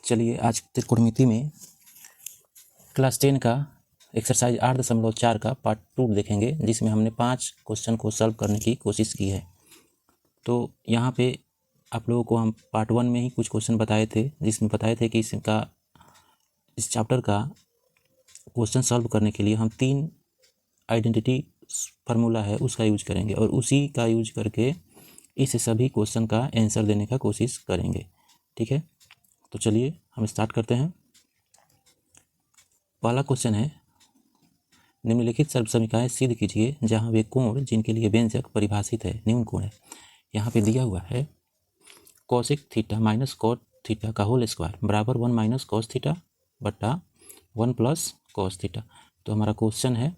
चलिए आज त्रिकोणमिति में क्लास 10 का एक्सरसाइज 8.4 का पार्ट 2 देखेंगे, जिसमें हमने 5 क्वेश्चन को सॉल्व करने की कोशिश की है। तो यहाँ पे आप लोगों को हम पार्ट 1 में ही कुछ क्वेश्चन बताए थे, जिसमें बताए थे कि इस चैप्टर का क्वेश्चन सॉल्व करने के लिए हम 3 आइडेंटिटी फार्मूला है उसका यूज करेंगे और उसी का यूज करके इस सभी क्वेश्चन का आंसर देने का कोशिश करेंगे। ठीक है, तो चलिए हम स्टार्ट करते हैं। पहला क्वेश्चन है, निम्नलिखित सर्वसमीकरण सिद्ध कीजिए जहां वे कोण जिनके लिए व्यंजक परिभाषित है निम्न कोण है। यहाँ पे दिया हुआ है cosec theta minus cot theta का होल स्क्वायर बराबर 1 माइनस कोस थीटा बट्टा 1 प्लस कोस थीटा। तो हमारा क्वेश्चन है,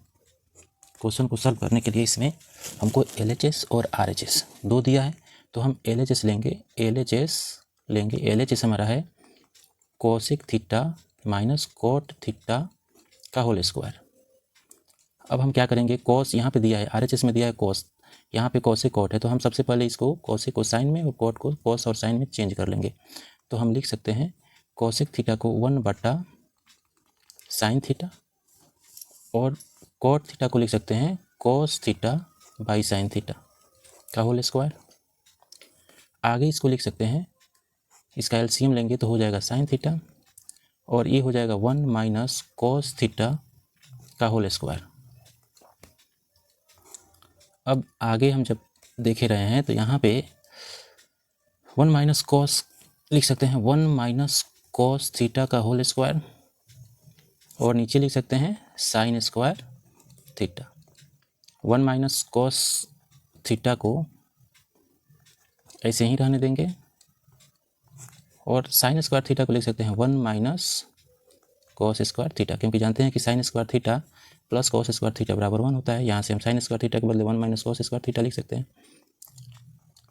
क्वेश्चन को सॉल्व करने के लिए इसमें हमको LHS और RHS दो दिया है, तो हम LHS लेंगे। LHS हमारा है cosec theta minus cot theta का होल स्क्वायर। अब हम क्या करेंगे, कोस यहाँ पे दिया है, RHS में दिया है कोस, यहाँ पे कोसेक कोट है, तो हम सबसे पहले इसको कोसेक को साइन में और कोट को कोस और साइन में चेंज कर लेंगे। तो हम लिख सकते हैं कोसेक थीटा को 1 बटा साइन थीटा और कोट थीटा को लिख सकते हैं cos theta by sine theta का होल स्क्वायर। आगे इसको लिख सकते हैं, इसका LCM लेंगे तो हो जाएगा साइन थीटा और ये हो जाएगा 1 माइनस कोस थीटा का होल स्क्वायर। अब आगे हम जब देखे रहे हैं तो यहाँ पे 1 माइनस कोस लिख सकते हैं 1 माइनस कोस थीटा का होल स्क्वायर और नीचे लिख सकते हैं sign square theta. 1 minus cos theta को ऐसे ही रहने देंगे और साइन स्क्वायर थीटा को लिख सकते हैं 1 माइनस कोस स्क्वायर थीटा, क्योंकि जानते हैं कि sign square theta plus cos square theta बराबर 1 होता है। यहाँ से हम साइन स्क्वायर थीटा के बदले 1 माइनस कोस स्क्वायर थीटा लिख सकते हैं।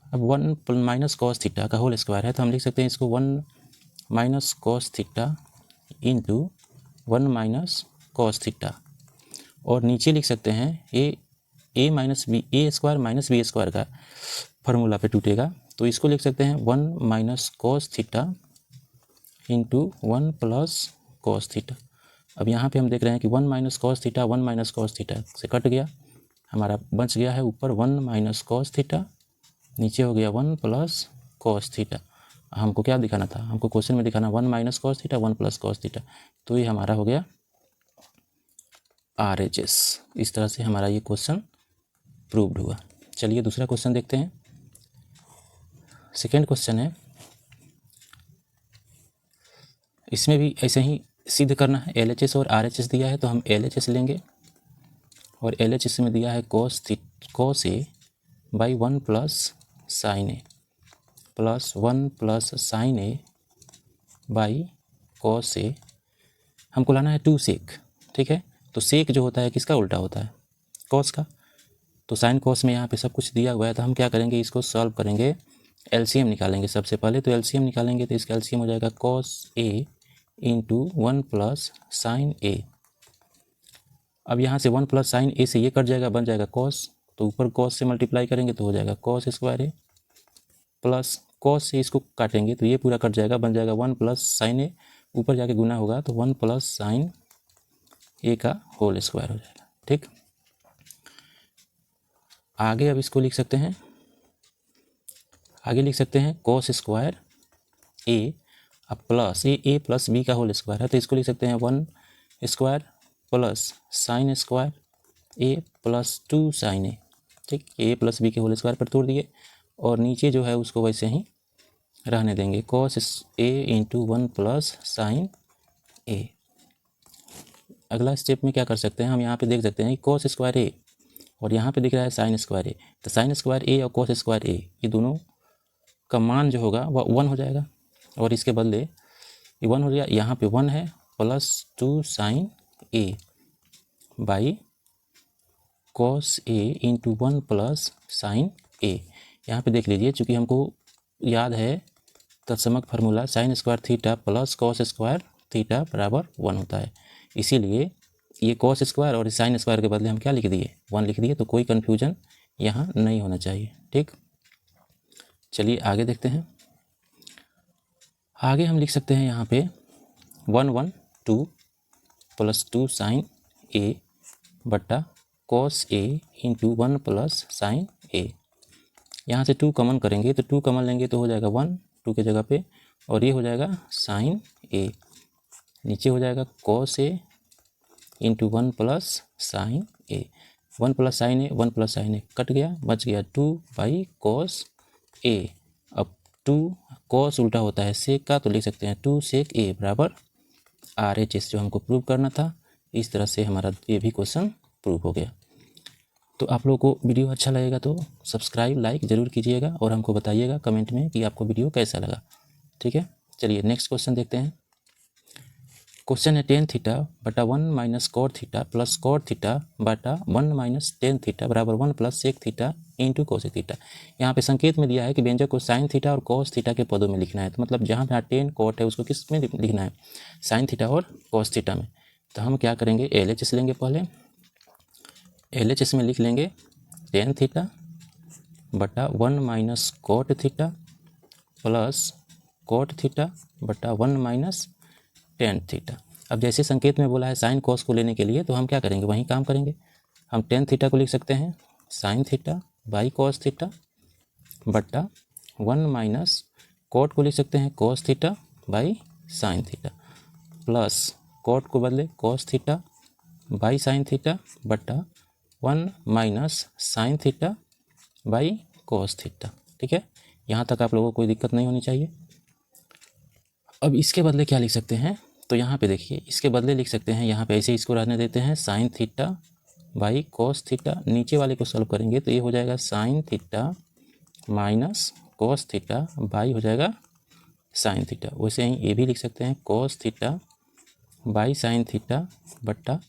अब 1 माइनस कोस थीटा का होल स्क्वायर है, तो हम लिख सकते हैं इसको 1 minus cos theta into 1 minus cos theta और नीचे लिख सकते हैं ए minus b, a square minus b square का फार्मूला पे टूटेगा, तो इसको लिख सकते हैं 1 minus cos theta into 1 plus cos theta. अब यहाँ पे हम देख रहे हैं कि 1 minus cos theta 1 minus cos theta से कट गया, हमारा बच गया है ऊपर 1 माइनस कोस थीटा, नीचे हो गया 1 प्लस कोस थीटा। हमको क्या दिखाना था, हमको क्वेश्चन में दिखाना 1 minus cos theta 1 plus cos theta, तो ये हमारा हो गया RHS। इस तरह से हमारा ये क्वेश्चन प्रूव्ड हुआ। चलिए दूसरा क्वेश्चन देखते हैं। सेकेंड क्वेश्चन है, इसमें भी ऐसे ही सिद्ध करना है। LHS और RHS दिया है तो हम LHS लेंगे और LHS में दिया है cos a by 1 plus sine a plus 1 plus sine a by cos a. हमको लाना है 2 सेक। ठीक है, तो सेक जो होता है किसका उल्टा होता है, कोस का। तो साइन कोस में यहाँ पे सब कुछ दिया हुआ है, तो हम क्या करेंगे, इसको सॉल्व करेंगे, LCM निकालेंगे सबसे पहले। तो LCM निकालेंगे तो इसका LCM हो जाएगा कोस ए इंटू 1 प्लस साइन ए। अब यहाँ से 1 प्लस साइन ए से ये कट जाएगा, बन जाएगा कोस, तो ऊपर कोस से मल्टीप्लाई करेंगे तो हो जाएगा कोस स्क्वायर ए प्लस कोस से इसको काटेंगे तो ये पूरा कट जाएगा, बन जाएगा 1 प्लस साइन ए, ऊपर जाके गुना होगा तो 1 प्लस साइन ए का होल स्क्वायर हो जाएगा। ठीक, आगे अब इसको लिख सकते हैं, आगे लिख सकते हैं कोस स्क्वायर ए अब प्लस ए प्लस बी का होल स्क्वायर है, तो इसको लिख सकते हैं 1 square plus sine square A plus 2 sine a. ठीक, ए प्लस बी के होल स्क्वायर पर तोड़ दिए और नीचे जो है उसको वैसे ही रहने देंगे, कोस ए इंटू 1 प्लस साइन ए। अगला स्टेप में क्या कर सकते हैं, हम यहाँ पे देख सकते हैं कोस स्क्वायर ए और यहाँ पे दिख रहा है साइन स्क्वायर ए, तो साइन स्क्वायर ए और कोस स्क्वायर ए ये दोनों का मान जो होगा वह 1 हो जाएगा और इसके बदले ये 1 हो गया, यहाँ पे 1 है plus 2 sine a by cos a into 1 plus sine a. यहाँ पे देख लीजिए, चूँकि हमको याद है तत्समक formula sine square theta plus cos square theta बराबर 1 होता है, इसीलिए ये कोस स्क्वायर और साइन स्क्वायर के बदले हम क्या लिख दिए, 1 लिख दिए, तो कोई कन्फ्यूजन यहाँ नहीं होना चाहिए। ठीक, चलिए आगे देखते हैं। आगे हम लिख सकते हैं यहाँ पे 1/2 प्लस 2 साइन ए बट्टा cos a into 1 plus sine a. यहाँ से 2 कॉमन करेंगे तो 2 कॉमन लेंगे तो हो जाएगा 1 2 के जगह पे, और ये हो जाएगा साइन ए, नीचे हो जाएगा cos a into 1 plus sine A. 1 plus sine A 1 plus sine A cut गया, बच गया 2/cos ए। अब 2 cos उल्टा होता है सेक का, तो लिख सकते हैं 2 sec ए बराबर RHS, जो हमको प्रूव करना था। इस तरह से हमारा ये भी क्वेश्चन प्रूव हो गया। तो आप लोगों को वीडियो अच्छा लगेगा तो सब्सक्राइब लाइक ज़रूर कीजिएगा और हमको बताइएगा कमेंट में कि आपको वीडियो कैसा लगा। ठीक है, चलिए नेक्स्ट क्वेश्चन देखते हैं। क्वेश्चन है tan थीटा बटा 1 minus cot theta plus cot theta बटा 1 माइनस tan थीटा बराबर 1 plus sec theta into cosec theta. यहाँ पे संकेत में दिया है कि व्यंजक को साइन थीटा और कॉस थीटा के पदों में लिखना है। तो मतलब जहाँ जहाँ tan कॉट है उसको किस में लिखना है, साइन थीटा और कॉस थीटा में। तो हम क्या करेंगे, LHS लेंगे। पहले LHS में लिख लेंगे tan थीटा बटा 1 minus cot theta plus cot theta बटा 1 माइनस tan थीटा। अब जैसे संकेत में बोला है साइन कॉस को लेने के लिए, तो हम क्या करेंगे, वहीं काम करेंगे। हम tan थीटा को लिख सकते हैं sine theta by cos theta बट्टा 1 माइनस कॉट को लिख सकते हैं cos theta by sine theta plus cot को बदले cos theta by sine theta बट्टा 1 minus sine theta by cos theta. ठीक है, यहाँ तक आप लोगों को कोई दिक्कत नहीं होनी चाहिए। अब इसके बदले क्या लिख सकते हैं, तो यहाँ पे देखिए इसके बदले लिख सकते हैं, यहाँ पे ऐसे इसको रहने देते हैं sine theta by cos theta. नीचे वाले को सॉल्व करेंगे तो ये हो जाएगा sign theta minus cos theta by हो जाएगा साइन थीटा। वैसे ही ये भी लिख सकते हैं cos theta by sine theta बट्टा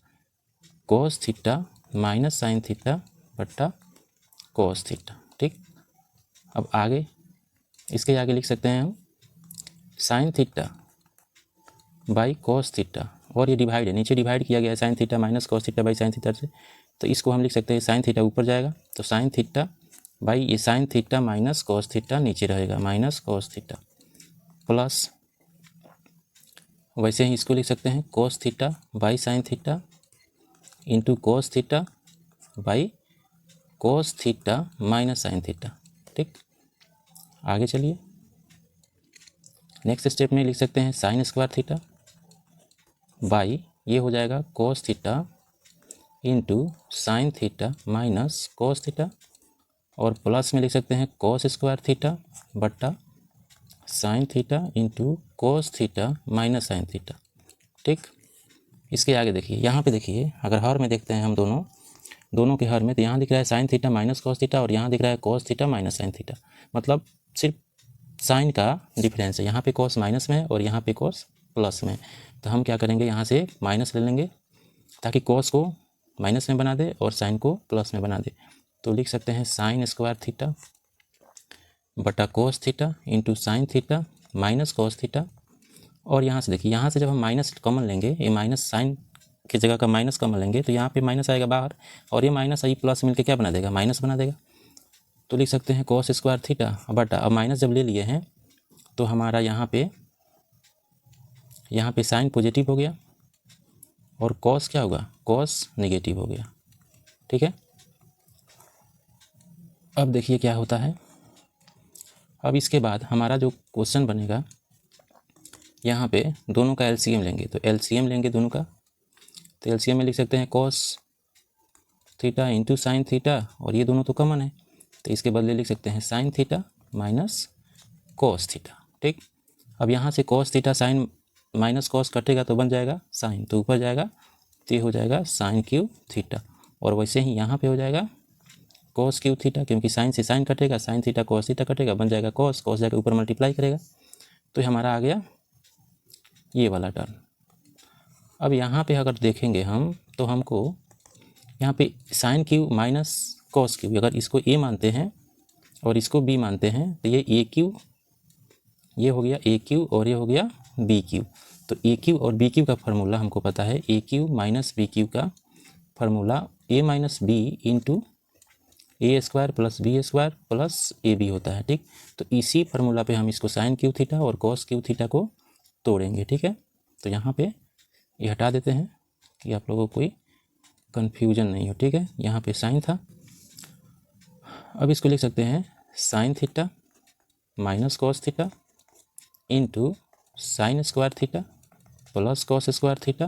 cos theta minus sine theta बट्टा कॉस थीटा। ठीक, अब आगे इसके आगे लिख सकते हैं हम sine theta by cos theta, और ये डिवाइड है, नीचे डिवाइड किया गया है sine theta minus cos theta by sine theta से, तो इसको हम लिख सकते हैं साइन थीटा ऊपर जाएगा तो साइन थीटा बाई ये sign theta minus cos theta नीचे रहेगा माइनस कॉस थीटा प्लस, वैसे ही इसको लिख सकते हैं cos theta by sine theta into cos theta by cos theta minus sine theta. ठीक, आगे चलिए नेक्स्ट स्टेप में लिख सकते हैं साइन स्क्वायर थीटा बाई ये हो जाएगा cos theta into sine theta minus cos theta, और प्लस में लिख सकते हैं कॉस स्क्वायर थीटा बट्टा sign theta into cos theta minus sine theta. ठीक, इसके आगे देखिए, यहाँ पे देखिए अगर हर में देखते हैं हम दोनों के हर में, तो यहाँ दिख रहा है sine theta minus cos theta और यहाँ दिख रहा है cos theta minus sine theta. मतलब सिर्फ साइन का डिफरेंस है, यहाँ पे कॉस माइनस में है और यहाँ पे कॉस प्लस में। तो हम क्या करेंगे, यहाँ से माइनस ले लेंगे ताकि कॉस को माइनस में बना दे और साइन को प्लस में बना दे। तो लिख सकते हैं साइन स्क्वायर थीटा बटा cos theta into sine theta minus cos theta, और यहाँ से देखिए, यहाँ से जब हम माइनस कॉमन लेंगे, ये माइनस साइन की जगह का माइनस कॉमन लेंगे तो यहाँ पे माइनस आएगा बाहर, और ये माइनस आई प्लस मिलकर क्या बना देगा, माइनस बना देगा। तो लिख सकते हैं कॉस स्क्वायर थीटा बटा, अब माइनस जब ले लिए हैं तो हमारा यहाँ पे साइन पॉजिटिव हो गया और कॉस क्या होगा, कॉस नेगेटिव हो गया। ठीक है, अब देखिए क्या होता है। अब इसके बाद हमारा जो क्वेश्चन बनेगा, यहाँ पे दोनों का एलसीएम लेंगे, तो एलसीएम लेंगे दोनों का, तो एलसीएम में लिख सकते हैं cos theta into sine theta, और ये दोनों तो कॉमन है तो इसके बदले लिख सकते हैं sine theta minus cos theta. ठीक, अब यहाँ से cos theta sine minus cos कटेगा तो बन जाएगा साइन, तो ऊपर जाएगा तो ये हो जाएगा साइन क्यूब थीटा, और वैसे ही यहाँ पे हो जाएगा कॉस क्यूब थीटा, क्योंकि साइन से साइन कटेगा, साइन थीटा कॉस थीटा कटेगा, बन जाएगा कॉस, कॉस जाकर ऊपर मल्टीप्लाई करेगा तो हमारा आ गया ये वाला टर्म। अब यहाँ पे अगर देखेंगे हम तो हमको यहाँ पे sine cube minus cos cube, अगर इसको ए मानते हैं और इसको बी मानते हैं तो ये ए क्यू, ये हो गया ए क्यू और ये हो गया बी क्यू। तो ए क्यू और बी क्यू का फार्मूला हमको पता है, a cube minus b cube का formula a minus b into a square plus b square plus a b होता है, ठीक। तो इसी फार्मूला पे हम इसको साइन क्यू थीटा और कॉस क्यू थीटा को तोड़ेंगे, ठीक है। तो यहाँ पे ये हटा देते हैं कि आप लोगों को कोई कन्फ्यूजन नहीं हो, ठीक है। यहाँ पे साइन था, अब इसको लिख सकते हैं sine theta minus cos theta into sign square theta plus cos square theta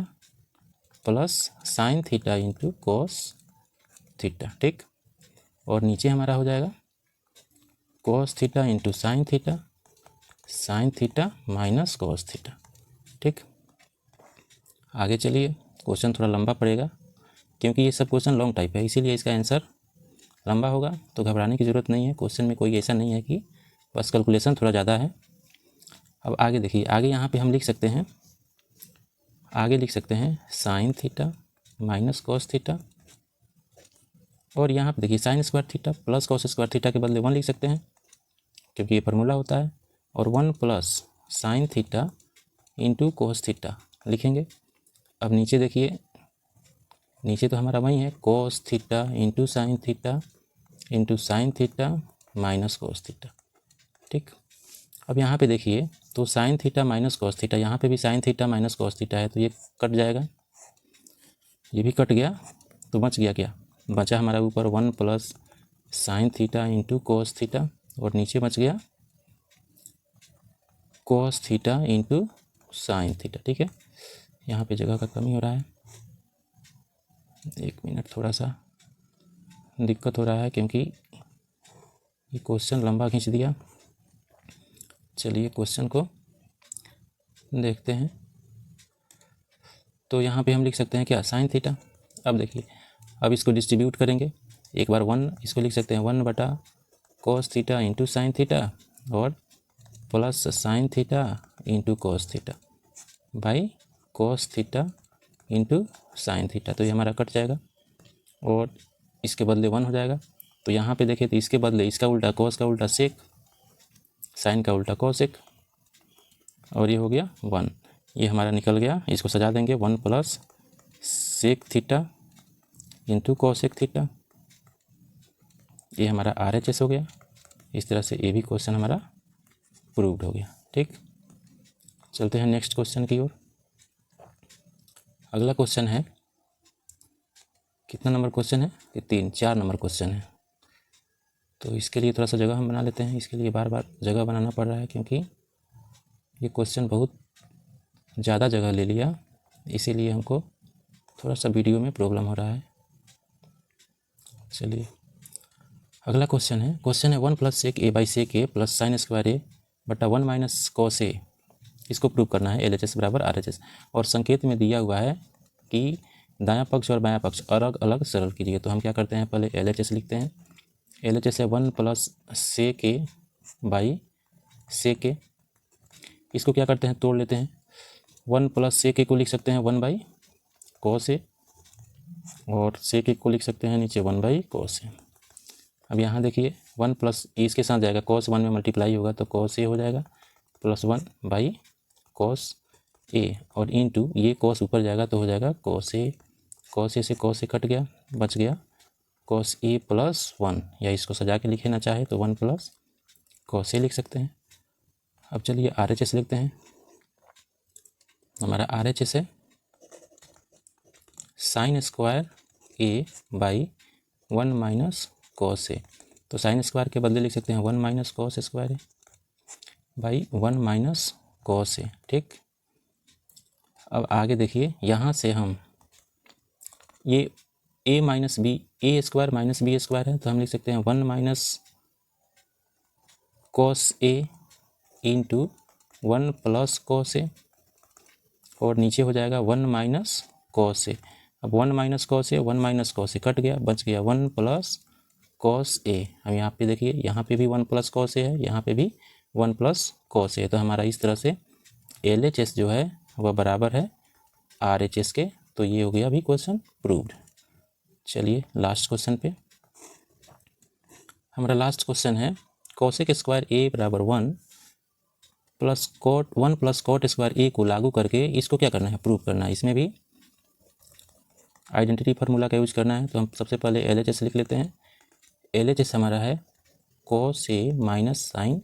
plus sine theta into cos theta, ठीक। और नीचे हमारा हो जाएगा cos theta into sine theta minus cos theta, ठीक। आगे चलिए, क्वेश्चन थोड़ा लंबा पड़ेगा क्योंकि ये सब क्वेश्चन लॉन्ग टाइप है, इसीलिए इसका आंसर लंबा होगा। तो घबराने की ज़रूरत नहीं है, क्वेश्चन में कोई ऐसा नहीं है कि बस कैलकुलेशन थोड़ा ज़्यादा है। अब आगे देखिए, आगे यहाँ पे हम लिख सकते हैं, आगे लिख सकते हैं sine theta minus cos theta, और यहाँ पे देखिए sign square theta plus cos square theta के बदले 1 लिख सकते हैं क्योंकि ये फार्मूला होता है, और 1 plus sine theta into cos theta लिखेंगे। अब नीचे देखिए, नीचे तो हमारा वही है cos theta into sine theta minus cos theta, ठीक। अब यहाँ पे देखिए, तो sign theta minus cos theta, यहाँ पे भी sign theta minus cos theta है, तो ये कट जाएगा, ये भी कट गया, तो बच गया क्या, बचा हमारा ऊपर 1 plus sine theta into cos theta, और नीचे बच गया cos theta into sine theta, ठीक है। यहाँ पे जगह का कमी हो रहा है, 1 मिनट, थोड़ा सा दिक्कत हो रहा है क्योंकि ये क्वेश्चन लंबा खींच दिया। चलिए क्वेश्चन को देखते हैं। तो यहाँ पे हम लिख सकते हैं क्या, साइन थीटा। अब देखिए, अब इसको डिस्ट्रीब्यूट करेंगे, एक बार 1 इसको लिख सकते हैं 1 बटा cos theta into sine theta और plus sine theta into cos theta by cos theta into sine theta. तो ये हमारा कट जाएगा और इसके बदले 1 हो जाएगा। तो यहाँ पे देखिए, तो इसके बदले इसका उल्टा कॉस का उल्टा सेक, साइन का उल्टा कॉसेक, और ये हो गया 1, ये हमारा निकल गया। इसको सजा देंगे 1 plus sec theta into cosec theta, ये हमारा RHS हो गया। इस तरह से ये भी क्वेश्चन हमारा प्रूव्ड हो गया, ठीक। चलते हैं नेक्स्ट क्वेश्चन की ओर। अगला क्वेश्चन है, कितना नंबर क्वेश्चन है, ये 4 नंबर क्वेश्चन है। तो इसके लिए थोड़ा सा जगह हम बना लेते हैं, इसके लिए बार बार जगह बनाना पड़ रहा है क्योंकि ये क्वेश्चन बहुत ज़्यादा जगह ले लिया, इसीलिए हमको थोड़ा सा वीडियो में प्रॉब्लम हो रहा है। चलिए अगला क्वेश्चन है 1 plus sec a by sec a plus sine square a बटा 1 माइनस कॉस ए, इसको प्रूव करना है LHS बराबर RHS। और संकेत में दिया हुआ है कि दायां पक्ष और बायां पक्ष अलग अलग सरल कीजिए। तो हम क्या करते हैं, पहले LHS लिखते हैं। LHS है 1 plus sec a by sec ए, इसको क्या करते हैं, तोड़ लेते हैं। 1 प्लस सेक ए को लिख सकते हैं 1 बाई कॉस ए, और सेक ए को लिख सकते हैं नीचे 1 बाई कॉस ए। अब यहाँ देखिए 1 प्लस इसके साथ जाएगा, कॉस 1 में मल्टीप्लाई होगा तो कॉस ए हो जाएगा प्लस 1 बाई कॉस ए, और इनटू ये कॉस ऊपर जाएगा तो हो जाएगा कॉस ए से कॉस ए कट गया, बच गया कॉस ए प्लस 1, या इसको सजा के लिखे ना चाहे तो 1 प्लस कॉस ए लिख सकते हैं। अब चलिए RHS लिखते हैं। हमारा RHS है sine square a by 1 minus cos a. तो साइन स्क्वायर के बदले लिख सकते हैं 1 minus cos square a by 1 minus cos a, ठीक। अब आगे देखिए, यहाँ से हम ये a minus b, a square minus b square है, तो हम लिख सकते हैं 1 minus cos a into 1 plus cos a, और नीचे हो जाएगा 1 माइनस कॉस ए। अब 1 माइनस कॉस ए, 1 माइनस कॉस ए कट गया, बच गया 1 प्लस कॉस ए। अब यहाँ पे देखिए, यहाँ पे भी 1 प्लस कॉस ए है, यहाँ पे भी 1 प्लस कॉस ए। तो हमारा इस तरह से LHS जो है वह बराबर है RHS के। तो ये हो गया अभी क्वेश्चन प्रूव्ड। चलिए लास्ट क्वेश्चन पे, हमारा लास्ट क्वेश्चन है कोसेक स्क्वायर ए बराबर 1 प्लस कॉट स्क्वायर ए को लागू करके इसको क्या करना है, प्रूव करना है। इसमें भी आइडेंटिटी फार्मूला का यूज करना है। तो हम सबसे पहले LHS लिख लेते हैं। LHS हमारा है cos A minus sine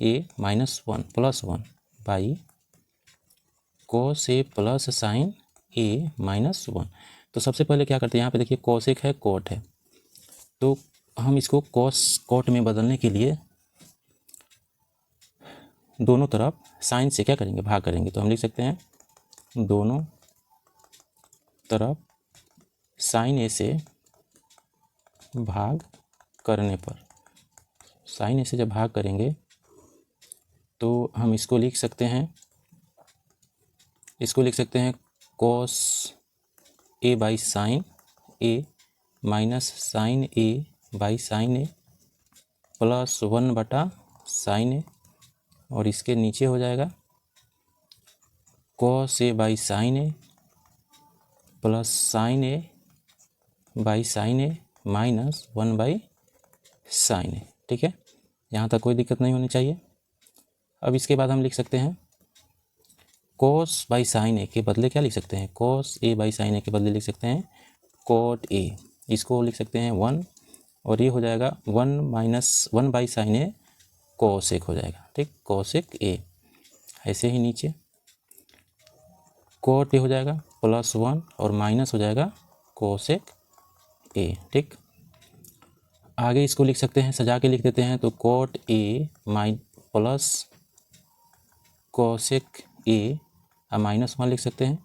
A minus 1 plus 1 by cos A plus sine A minus 1। तो सबसे पहले क्या करते हैं, यहाँ पे देखिए कोसेक है कोट है, तो हम इसको कोट में बदलने के लिए दोनों तरफ साइन से क्या करेंगे, भाग करेंगे। तो हम लिख सकते हैं दोनों तरफ साइन ए से भाग करने पर, साइन ए से जब भाग करेंगे तो हम इसको लिख सकते हैं cos a by sine a minus sine a by sine a plus 1 बटा साइन ए, और इसके नीचे हो जाएगा cos a by sine a plus sine a by sine a minus 1 by sine a. ठीक है, यहाँ तक कोई दिक्कत नहीं होनी चाहिए। अब इसके बाद हम लिख सकते हैं कॉस बाई साइन ए के बदले क्या लिख सकते हैं, कॉस ए बाई साइन ए के बदले लिख सकते हैं कोट ए, इसको लिख सकते हैं 1, और ये हो जाएगा 1 minus 1 by sine A cosec हो जाएगा। ठीक, कोसेक ए। ऐसे ही नीचे कोट ए हो जाएगा प्लस 1 और माइनस हो जाएगा कोसेक ए। ठीक, आगे इसको लिख सकते हैं, सजा के लिख देते हैं, तो cot A plus cosec A minus 1 लिख सकते हैं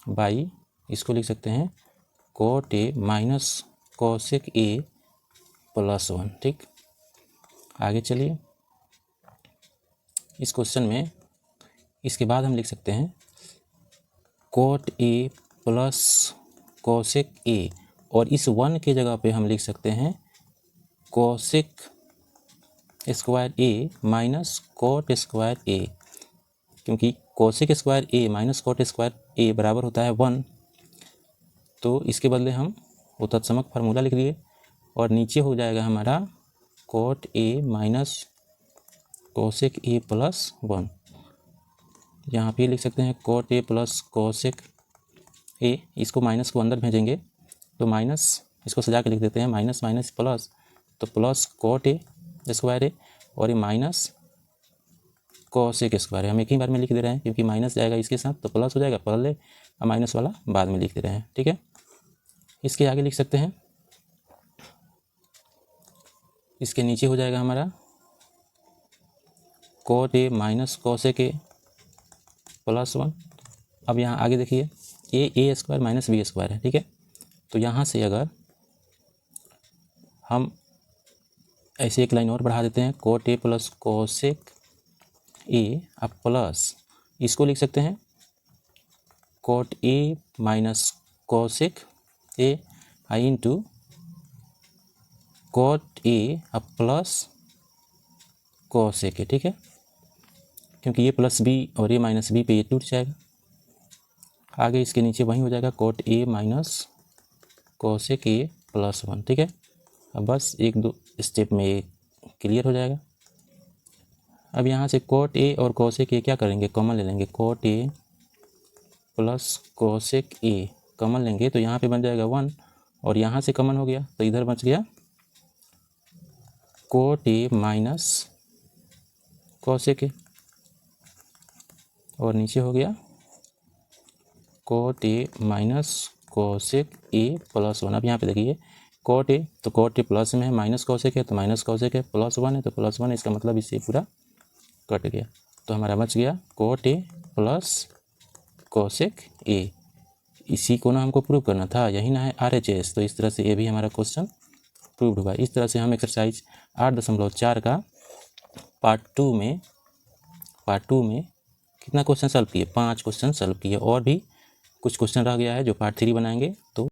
बाई, इसको लिख सकते हैं cot A minus cosec A plus 1। ठीक, आगे चलिए इस क्वेश्चन में, इसके बाद हम लिख सकते हैं कोट ए प्लस कोसेक ए, और इस 1 के जगह पे हम लिख सकते हैं कोसेक स्क्वायर ए माइनस कोट स्क्वायर ए, क्योंकि कोसेक स्क्वायर ए माइनस कोट स्क्वायर ए बराबर होता है 1, तो इसके बदले हम वो तत्समक फार्मूला लिख दिए, और नीचे हो जाएगा हमारा cot A minus cosec A plus 1। यहाँ पे लिख सकते हैं कोट ए प्लस कोसेक ए, इसको माइनस को अंदर भेजेंगे तो माइनस, इसको सजा के लिख देते हैं माइनस माइनस प्लस, तो प्लस कोट ए स्क्वायर ए, और ये माइनस कोसेक स्क्वायर है। हम एक ही बार में लिख दे रहे हैं क्योंकि माइनस जाएगा इसके साथ तो प्लस हो जाएगा पहले, और माइनस वाला बाद में लिख दे रहे हैं। ठीक है, इसके आगे लिख सकते हैं, इसके नीचे हो जाएगा हमारा cot A minus cosec A plus 1। अब यहाँ आगे देखिए ए स्क्वायर माइनस बी स्क्वायर है। ठीक है, तो यहाँ से अगर हम ऐसे एक लाइन और बढ़ा देते हैं कोट ए प्लस कोसेक ए, अब प्लस इसको लिख सकते हैं cot A minus cosec A I into cot A अब प्लस कोसेक ए। ठीक है, क्योंकि ये प्लस बी और ये माइनस बी पे ये टूट जाएगा। आगे इसके नीचे वही हो जाएगा cot A minus cosec A plus 1। ठीक है, अब बस एक दो स्टेप में ये क्लियर हो जाएगा। अब यहाँ से कोट ए और कोसेक ए क्या करेंगे, कॉमन ले लेंगे, cot A plus cosec A common लेंगे तो यहाँ पे बन जाएगा 1, और यहाँ से कॉमन हो गया तो इधर बच गया कोट ए माइनस कोसेक ए, और नीचे हो गया cot A minus cosec A plus 1। अब यहाँ पे देखिए कोट ए, तो कोट ए प्लस में है, माइनस कोसेक है तो माइनस कोसेक है, प्लस 1 है तो प्लस 1 है, इसका मतलब इससे पूरा कट गया, तो हमारा बच गया कोट ए प्लस कोसेक ए। इसी को ना हमको प्रूव करना था, यही ना है RHS, तो इस तरह से ये भी हमारा क्वेश्चन प्रूव्ड हुआ। इस तरह से हम एक्सरसाइज 8.4 का पार्ट टू में कितना क्वेश्चन सॉल्व किए, 5 क्वेश्चन सॉल्व किए, और भी कुछ क्वेश्चन रह गया है जो पार्ट 3 बनाएंगे। तो